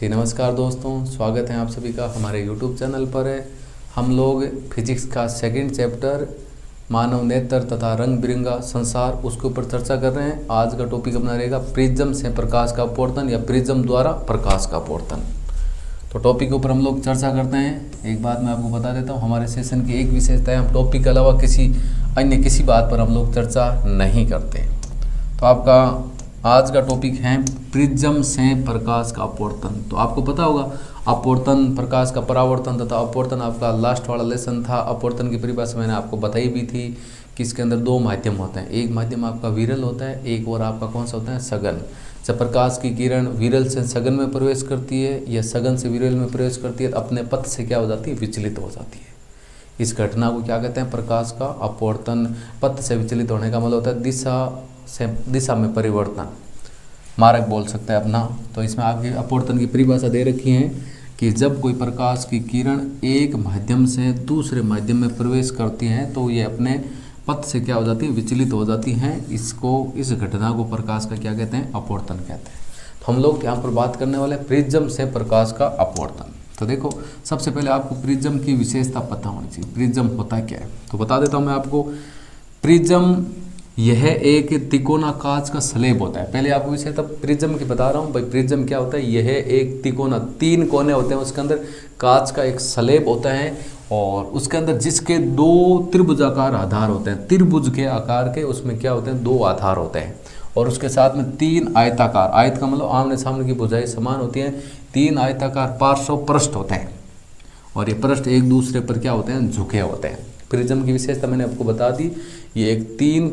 जी नमस्कार दोस्तों, स्वागत है आप सभी का हमारे YouTube चैनल पर। हम लोग फिजिक्स का सेकंड चैप्टर मानव नेत्र तथा रंग बिरंगा संसार उसके ऊपर चर्चा कर रहे हैं। आज का टॉपिक अपना रहेगा प्रिज्म से प्रकाश का अपवर्तन या प्रिज्म द्वारा प्रकाश का अपवर्तन। तो टॉपिक के ऊपर हम लोग चर्चा करते हैं। एक बात मैं आपको बता देता हूँ, हमारे सेशन की एक विशेषता है, हम टॉपिक के अलावा किसी बात पर हम लोग चर्चा नहीं करते। तो आपका आज का टॉपिक है प्रिज्म से प्रकाश का अपवर्तन। तो आपको पता होगा अपवर्तन, प्रकाश का परावर्तन तथा अपवर्तन आपका लास्ट वाला लेसन था। अपवर्तन की परिभाषा मैंने आपको बताई भी थी कि इसके अंदर दो माध्यम होते हैं। एक माध्यम आपका विरल होता है, एक और आपका कौन सा होता है, सघन। जब प्रकाश की किरण विरल से सघन में प्रवेश करती है या सघन से विरल में प्रवेश करती है तो अपने पथ से क्या हो जाती है, विचलित हो जाती है। इस घटना को क्या कहते हैं, प्रकाश का अपवर्तन। पथ से विचलित होने का मतलब होता है दिशा में परिवर्तन, मार्ग बोल सकते हैं अपना। तो इसमें आपकी अपवर्तन की परिभाषा दे रखी है कि जब कोई प्रकाश की किरण एक माध्यम से दूसरे माध्यम में प्रवेश करती है तो ये अपने पथ से क्या हो जाती है, विचलित हो जाती हैं। इस घटना को प्रकाश का क्या कहते हैं, अपवर्तन कहते हैं। तो हम लोग यहाँ पर बात करने वाले प्रिज्म से प्रकाश का अपवर्तन। तो देखो, सबसे पहले आपको प्रिज्म की विशेषता पता होनी चाहिए। प्रिज्म होता क्या है तो बता देता हूँ मैं आपको। प्रिज्म यह एक तिकोना कांच का स्लेब होता है। पहले आपको विशेषता प्रिज्म की बता रहा हूँ भाई। प्रिज्म क्या होता है, यह एक तिकोना, 3 कोने होते हैं, उसके अंदर कांच का एक स्लेब होता है और उसके अंदर जिसके 2 त्रिभुजाकार आधार होते हैं। त्रिभुज के आकार के उसमें क्या होते हैं, 2 आधार होते हैं और उसके साथ में 3 आयताकार, आयत का मतलब आमने सामने की भुजाएं समान होती हैं, 3 आयताकार पार्श्व पृष्ठ होते हैं और ये पृष्ठ एक दूसरे पर क्या होते हैं, झुके होते हैं। प्रिज्म की विशेषता मैंने आपको बता दी। ये एक 3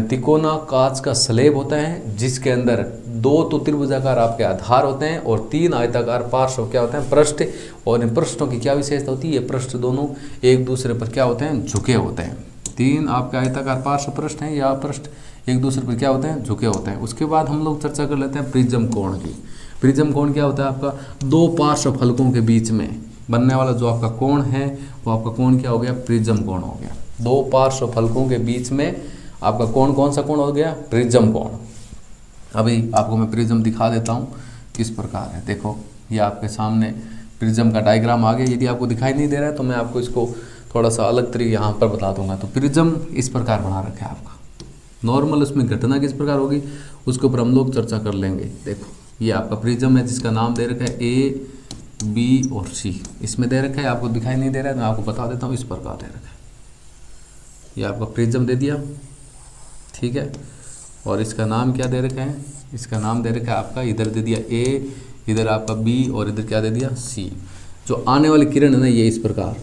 तिकोना कांच का स्लेब होता है जिसके अंदर 2 तो त्रिभुजाकार आपके आधार होते हैं और 3 आयताकार पार्श्व क्या होते हैं, पृष्ठ। और इन पृष्ठों की क्या विशेषता होती है, ये पृष्ठ दोनों एक दूसरे पर क्या होते हैं, झुके होते हैं। 3 आपके आयताकार पार्श्व पृष्ठ हैं या पृष्ठ एक दूसरे पर क्या होते हैं, झुके होते हैं। उसके बाद हम लोग चर्चा कर लेते हैं प्रिज्म कोण की। प्रिज्म कोण क्या होता है, आपका 2 पार्श्व फलकों के बीच में बनने वाला जो आपका कोण है वो आपका कोण क्या हो गया, प्रिज्म कोण हो गया। 2 पार्श्व फलकों के बीच में आपका कोण कौन सा कोण हो गया, प्रिज्म कोण। अभी आपको मैं प्रिज्म दिखा देता हूँ किस प्रकार है। देखो, ये आपके सामने प्रिज्म का डायग्राम आ गया। यदि आपको दिखाई नहीं दे रहा है तो मैं आपको इसको थोड़ा सा अलग तरीके यहाँ पर बता दूंगा। तो प्रिज्म इस प्रकार बना रखा है आपका। नॉर्मल उसमें घटना किस प्रकार होगी उसके ऊपर हम लोग चर्चा कर लेंगे। देखो, ये आपका प्रिज्म है जिसका नाम दे रखा है A, B और C। इसमें दे रखा है, आपको दिखाई नहीं दे रहा है मैं आपको बता देता हूँ। इस प्रकार दे रखा है, ये आपका प्रिज्म दे दिया, ठीक है। और इसका नाम क्या दे रखा है, इसका नाम दे रखा है आपका, इधर दे दिया A, इधर आपका B और इधर क्या दे दिया, C। जो आने वाली किरण है ना, ये इस प्रकार,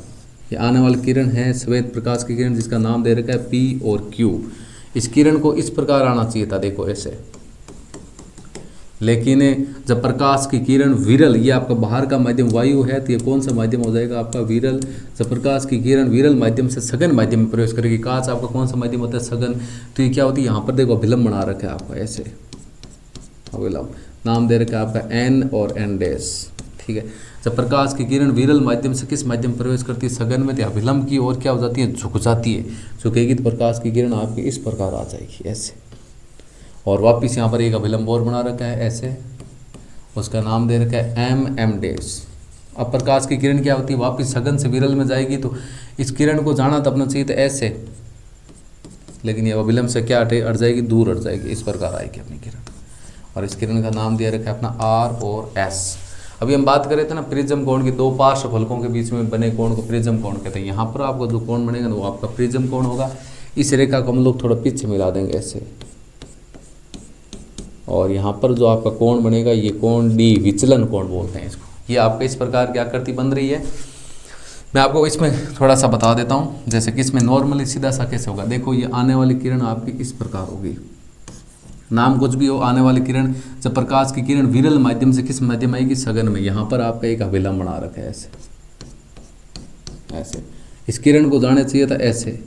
ये आने वाली किरण है श्वेत प्रकाश की किरण जिसका नाम दे रखा है P और Q। इस किरण को इस प्रकार आना चाहिए था, देखो ऐसे। लेकिन जब प्रकाश की किरण विरल, ये आपका बाहर का माध्यम वायु है तो ये कौन सा माध्यम हो जाएगा, आपका विरल। जब प्रकाश की किरण विरल माध्यम से सघन माध्यम में प्रवेश करेगी, कांच आपका कौन सा माध्यम होता है, सघन। तो ये क्या होती है, यहाँ पर देखो अभिलंब बना रखा है आपका ऐसे, अभिलंब नाम दे रखा है आपका N और N डैश, ठीक है। जब प्रकाश की किरण विरल माध्यम से किस माध्यम प्रवेश करती है, सघन में, तो अभिलंब की ओर क्या हो जाती है, झुक जाती है। झुकेगी तो प्रकाश की किरण आपकी इस प्रकार आ जाएगी ऐसे, और वापिस यहाँ पर एक अभिलंब और बना रखा है ऐसे, उसका नाम दे रखा है M डैश। अब प्रकाश की किरण क्या होती है, वापिस सघन से विरल में जाएगी तो इस किरण को जाना तो अपना चाहिए था ऐसे, लेकिन ये अभिलंब से क्या अट जाएगी, दूर हट जाएगी। इस प्रकार आएगी अपनी किरण और इस किरण का नाम दिया रखा है अपना R और S। अभी हम बात कर रहे थे ना प्रिज्म कोण की, 2 पार्श्व फलकों के बीच में बने कोण को प्रिज्म कोण कहते हैं। यहाँ पर आपको जो कोण बनेगा ना वो आपका प्रिज्म कोण होगा। इस रेखा को हम लोग थोड़ा पीछे मिला देंगे ऐसे, और यहाँ पर जो आपका कोण बनेगा ये कोण D, विचलन कोण बोलते हैं इसको। ये आपका इस प्रकार की आकृति बन रही है। मैं आपको इसमें थोड़ा सा बता देता हूँ, जैसे कि इसमें नॉर्मली सीधा सा कैसे होगा। देखो, ये आने वाली किरण आपकी इस प्रकार होगी, नाम कुछ भी हो, आने वाली किरण। जब प्रकाश की किरण विरल माध्यम से किस माध्यम आएगी, सघन में। यहाँ पर आपका एक अभिलंब बना रखा है ऐसे ऐसे। इस किरण को जाना चाहिए था ऐसे,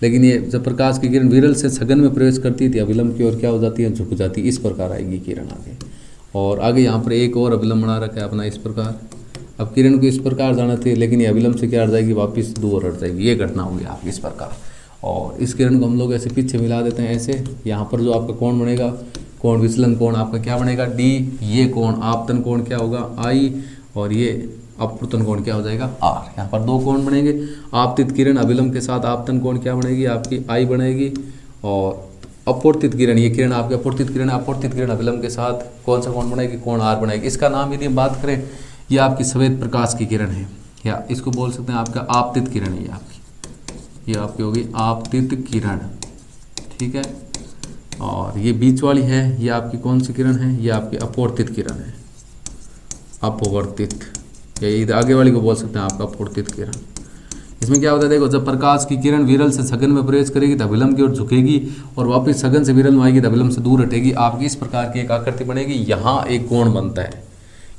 लेकिन ये जब प्रकाश की किरण विरल से सघन में प्रवेश करती थी अभिलंब की ओर क्या हो जाती है, झुक जाती है। इस प्रकार आएगी किरण आगे, और आगे यहाँ पर एक और अभिलंब बना रखा है अपना इस प्रकार। अब किरण को इस प्रकार जाना थी, लेकिन ये अभिलंब से क्या हट जाएगी, वापस दूर हट जाएगी। ये घटना होगी आपकी इस प्रकार। और इस किरण को हम लोग ऐसे पीछे मिला देते हैं ऐसे। यहाँ पर जो आपका कोण बनेगा कोण विचलन कोण आपका क्या बनेगा D। ये कोण आपतन कोण क्या होगा I, और ये अपवर्तन कोण क्या हो जाएगा R। यहाँ पर दो कोण बनेंगे। आपतित किरण अभिलंब के साथ आपतन कोण क्या बनेगी आपकी I बनेगी, और अपवर्तित किरण, ये किरण आपकी अपवर्तित किरण, अपवर्तित किरण अभिलंब के साथ कौन सा कोण बनेगी, कोण R बनेगी। इसका नाम यदि हम बात करें, ये आपकी सफेद प्रकाश की किरण है, या इसको बोल सकते हैं आपका आपतित किरण है। ये आपकी होगी आपतित किरण, ठीक है। और ये बीच वाली है, ये आपकी कौन सी किरण है, ये आपकी अपवर्तित किरण है, अपवर्तित। ये आगे वाली को बोल सकते हैं आपका अपवर्तित किरण। इसमें क्या होता है, देखो जब प्रकाश की किरण विरल से सघन में प्रवेश करेगी तो अभिलंब की ओर झुकेगी, और वापस सघन से विरल में आएगी तो अभिलंब से दूर हटेगी। आपकी इस प्रकार की एक आकृति बनेगी। यहाँ एक कोण बनता है,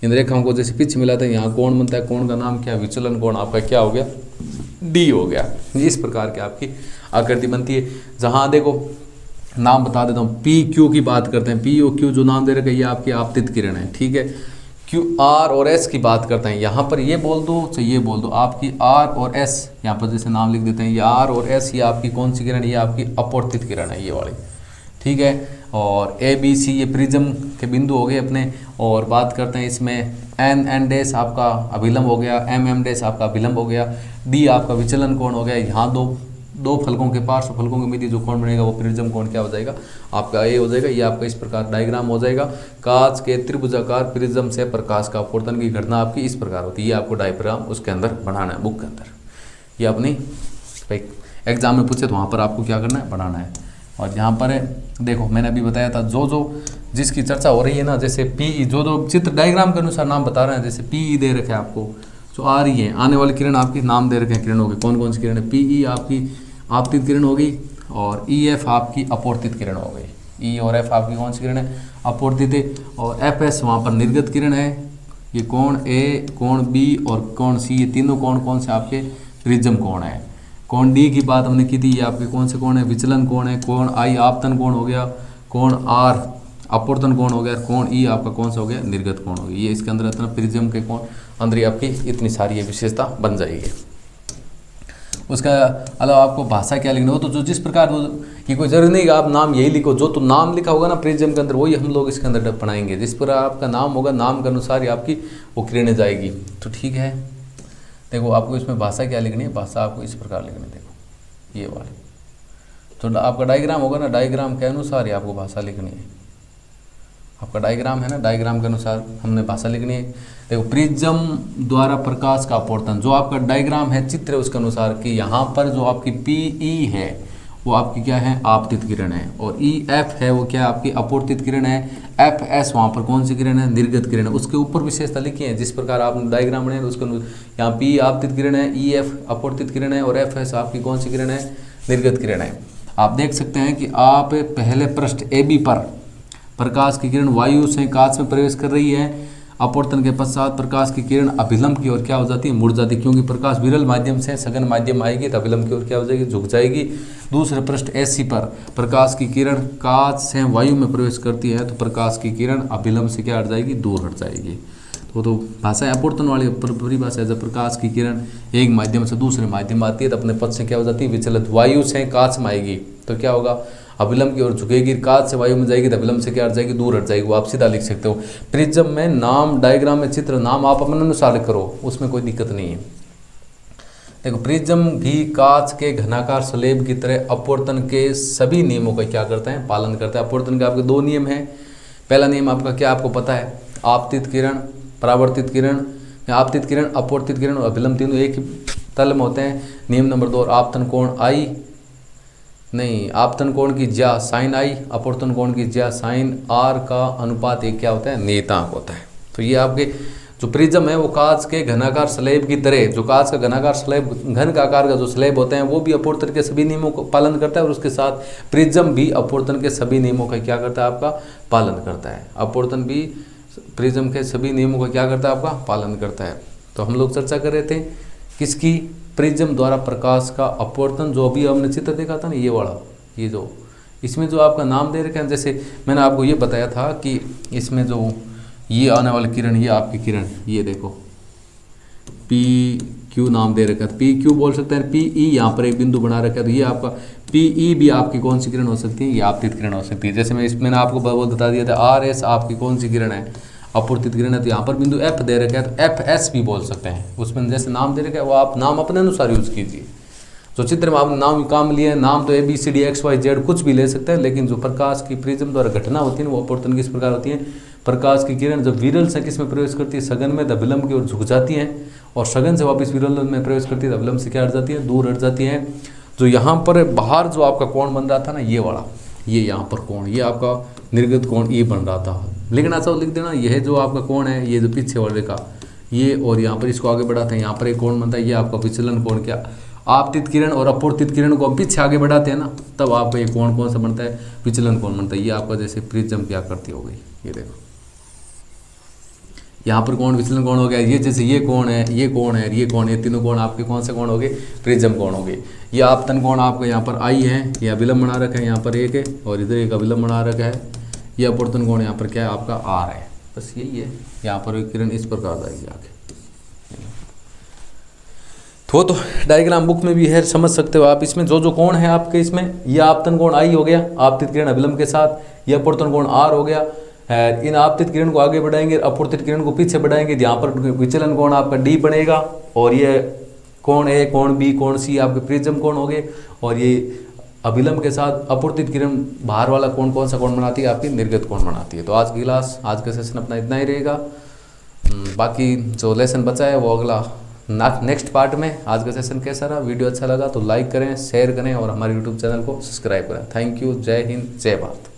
इन रेखाओं को जैसे पिच मिलाते हैं, यहाँ कोण बनता है। कोण का नाम क्या है, विचलन कोण आपका क्या हो गया, D हो गया। इस प्रकार की आपकी आकृति बनती है। जहाँ देखो नाम बता देता हूँ, PQ की बात करते हैं, P और Q जो नाम दे रखे ये आपकी आपतित किरण है, ठीक है। QR और S की बात करते हैं, यहाँ पर ये बोल दो चाहे ये बोल दो, आपकी R और S यहाँ पर जैसे नाम लिख देते हैं, ये R और S ये आपकी कौन सी किरण, ये आपकी अपवर्तित किरण है, ये वाली, ठीक है। और ABC ये प्रिज्म के बिंदु हो गए अपने। और बात करते हैं इसमें N आपका अभिलंब हो गया, M आपका अभिलंब हो गया, D आपका विचलन कोण हो गया। यहाँ दो फलकों के पार्श्व फलकों के मध्य जो कोण बनेगा वो प्रिज्म कोण क्या हो जाएगा आपका A हो जाएगा। ये आपका इस प्रकार डायग्राम हो जाएगा। कांच के त्रिभुजाकार प्रिज्म से प्रकाश का अपवर्तन की घटना आपकी इस प्रकार होती है। ये आपको डायग्राम उसके अंदर बनाना है, बुक के अंदर। ये अपनी एग्जाम में पूछे तो वहाँ पर आपको क्या करना है, बनाना है। और यहाँ पर देखो मैंने अभी बताया था, जो जिसकी चर्चा हो रही है ना, जैसे PE जो चित्र डायग्राम के अनुसार नाम बता रहे हैं, जैसे PE दे रखे हैं आपको, जो आ रही है आने वाली किरण आपकी नाम दे रखे हैं किरणों के, कौन कौन सी किरण है। PE आपकी आपतित किरण होगी, और EF आपकी अपवर्तित किरण हो गई। E और F आपकी कौन सी किरण है, अपवर्तित है। और FS वहाँ पर निर्गत किरण है। ये कोण A, कोण B और कोण C, ये तीनों कोण कौन से आपके प्रिज्म कोण है। कोण D की बात हमने की थी, ये आपके कौन से कोण है, विचलन कोण है। कोण I आपतन कोण हो गया, कोण R अपवर्तन कोण हो गया, कोण E आपका कौन सा हो गया, निर्गत कोण हो गया। ये इसके अंदर इतना प्रिज्म के कोण अंदर ही आपकी इतनी सारी ये विशेषता बन जाएगी। उसका अलावा आपको भाषा क्या लिखना हो तो जो जिस प्रकार वो, ये कोई जरूरी नहीं कि आप नाम यही लिखो, जो तो नाम लिखा होगा ना प्रिज्म के अंदर वही हम लोग इसके अंदर बनाएंगे। जिस पर आपका नाम होगा, नाम के अनुसार ही आपकी वो किरणें जाएगी, तो ठीक है। देखो आपको इसमें भाषा क्या लिखनी है, भाषा आपको इस प्रकार लिखनी है। देखो ये वाली तो आपका डायग्राम होगा ना, डायग्राम के अनुसार ही आपको भाषा लिखनी है। आपका डायग्राम है ना, डायग्राम के अनुसार हमने भाषा लिखनी है। देखो प्रिज्म द्वारा प्रकाश का अपवर्तन, जो आपका डायग्राम है, चित्र है उसके अनुसार कि यहाँ पर जो आपकी PE है वो आपकी क्या है, आपतित किरण है। और EF है वो क्या आपकी अपवर्तित किरण है। FS वहाँ पर कौन सी किरण है, निर्गत किरण है। उसके ऊपर विशेषता लिखी है, जिस प्रकार आपने डायग्राम बनाया उसके यहाँ PE आपतित किरण है, EF अपवर्तित किरण है, और FS आपकी कौन सी किरण है, निर्गत किरण है। आप देख सकते हैं कि आप पहले पृष्ठ AB पर प्रकाश की किरण वायु से कांच में प्रवेश कर रही है। अपवर्तन के पश्चात प्रकाश की किरण अभिलंब की ओर क्या हो जाती है, मुड़ जाती है, क्योंकि प्रकाश विरल माध्यम से सघन माध्यम आएगी तो अभिलंब की ओर क्या हो जाएगी, झुक जाएगी। दूसरे पृष्ठ AC पर प्रकाश की किरण कांच से वायु में प्रवेश करती है तो प्रकाश की किरण अभिलंब से क्या हट जाएगी, दूर हट जाएगी। तो भाषा अपवर्तन वाली परिभाषा है, जब प्रकाश की किरण एक माध्यम से दूसरे माध्यम में आती है तो अपने पथ से क्या हो जाती है, विचलित। वायु से कांच में आएगी तो क्या होगा, अभिलंब की ओर झुकेगी। कांच से वायु में जाएगी तो अभिलंब से क्या हट जाएगी, दूर हट जाएगी। वो आप सीधा लिख सकते हो। प्रिज्म में नाम, डायग्राम में चित्र, नाम आप अपने अनुसार करो, उसमें कोई दिक्कत नहीं है। देखो प्रिज्म भी कांच के घनाकार स्लेब की तरह अपवर्तन के सभी नियमों का क्या करते हैं, पालन करते हैं। अपवर्तन के आपके दो नियम हैं। पहला नियम आपका क्या, आपको पता है, आपतित किरण, परावर्तित किरण। आपतित किरण, अपवर्तित किरण और अभिलंब तीनों एक ही तल में होते हैं। नियम नंबर 2, आपतन कोण I नहीं, आपतन कोण की ज्या साइन I, अपवर्तन कोण की ज्या साइन R का अनुपात एक क्या होता है, नियतांक होता है। तो ये आपके जो प्रिज्म है वो कांच के घनाकार स्लेब की तरह, जो कांच का घनाकार स्लेब, घन का आकार का जो स्लेब होते हैं वो भी अपवर्तन के सभी नियमों को पालन करता है, और उसके साथ प्रिज्म भी अपवर्तन के सभी नियमों का क्या करता है, आपका पालन करता है। अपवर्तन भी प्रिज्म के सभी नियमों का क्या करता है, आपका पालन करता है। तो हम लोग चर्चा कर रहे थे किसकी, प्रिज्म द्वारा प्रकाश का अपवर्तन। जो अभी हमने चित्र देखा था ना, ये वाला, ये जो इसमें जो आपका नाम दे रखे हैं, जैसे मैंने आपको ये बताया था कि इसमें जो ये आने वाली किरण, ये आपकी किरण, ये देखो क्यू नाम दे रखा है, पी क्यू बोल सकते हैं। पी ई यहाँ पर एक बिंदु बना रखा है, तो ये आपका पी ई भी आपकी कौन सी किरण हो सकती है, ये आपतित किरण हो सकती है। जैसे मैं इसमें आपको बता दिया था आर एस आपकी कौन सी किरण है, अपवर्तित किरण है। तो यहाँ पर बिंदु एफ दे रखा है, तो एफ एस भी बोल सकते हैं। उसमें जैसे नाम दे रखा है वो आप नाम अपने अनुसार यूज़ कीजिए। जो चित्र में आपने नाम काम लिए, नाम तो A B C D X Y Z कुछ भी ले सकते हैं, लेकिन जो प्रकाश की प्रिज्म द्वारा घटना होती है वो अपवर्तन किस प्रकार होती है। प्रकाश की किरण जब विरल से किस में प्रवेश करती है, सघन में, तब विलंब की ओर झुक जाती हैं, और सघन से वापस विरल में प्रवेश करती है, तब विलंब से क्या हट जाती है, दूर हट जाती है। जो यहाँ पर बाहर जो आपका कोण बन रहा था ना, ये वाला, ये यहाँ पर कोण, ये आपका निर्गत कोण ई बन रहा था। लेकिन ऐसा लिख देना, यह जो आपका कोण है, ये जो पीछे वाले का ये, और यहाँ पर इसको आगे बढ़ाते हैं, यहाँ पर एक कोण बनता है, ये आपका विचलन कोण। क्या आपतित किरण और अपवर्तित किरण को हम पीछे आगे बढ़ाते हैं ना, तब आपका ये कोण कौन सा बनता है, विचलन कोण बनता है। ये आपका जैसे प्रिज्म की आकृति हो गई, ये देखो यहाँ पर कोण विचलन कोण हो गया। ये जैसे ये कोण है, ये कोण है, ये कोण, ये तीनों कोण आपके कौन से कोण हो गए, प्रिज्म कोण हो गए। ये आपतन कोण आपका यहाँ पर आई है, ये अभिलंब बना रखा है, यहाँ पर एक है, और इधर एक अभिलंब बना रखा है। ये अपवर्तन कोण यहाँ पर क्या है आपका आर है, बस यही है। यहाँ पर किरण इस प्रकार आएगी आगे। तो डायग्राम बुक में भी है, समझ सकते हो आप। इसमें जो जो कोण है आपके, इसमें यह आपतन कोण आई हो गया आपतित किरण अभिलंब के साथ, यह अपवर्तन कोण आर हो गया। इन आपतित किरण को आगे बढ़ाएंगे, अपवर्तित किरण को पीछे बढ़ाएंगे, यहाँ पर विचलन कोण आपका डी बनेगा, और ये कोण ए, कोण बी, कोण सी आपके प्रिज्म कोण हो गए। और ये अभिलंब के साथ अपवर्तित किरण बाहर वाला कोण कौन सा कोण बनाती है, आपकी निर्गत कोण बनाती है। तो आज की क्लास, आज का सेशन अपना इतना ही रहेगा। बाकी जो लेसन बचा है वो अगला नेक्स्ट पार्ट में। आज का सेशन कैसा रहा, वीडियो अच्छा लगा तो लाइक करें, शेयर करें, और हमारे यूट्यूब चैनल को सब्सक्राइब करें। थैंक यू, जय हिंद, जय भारत।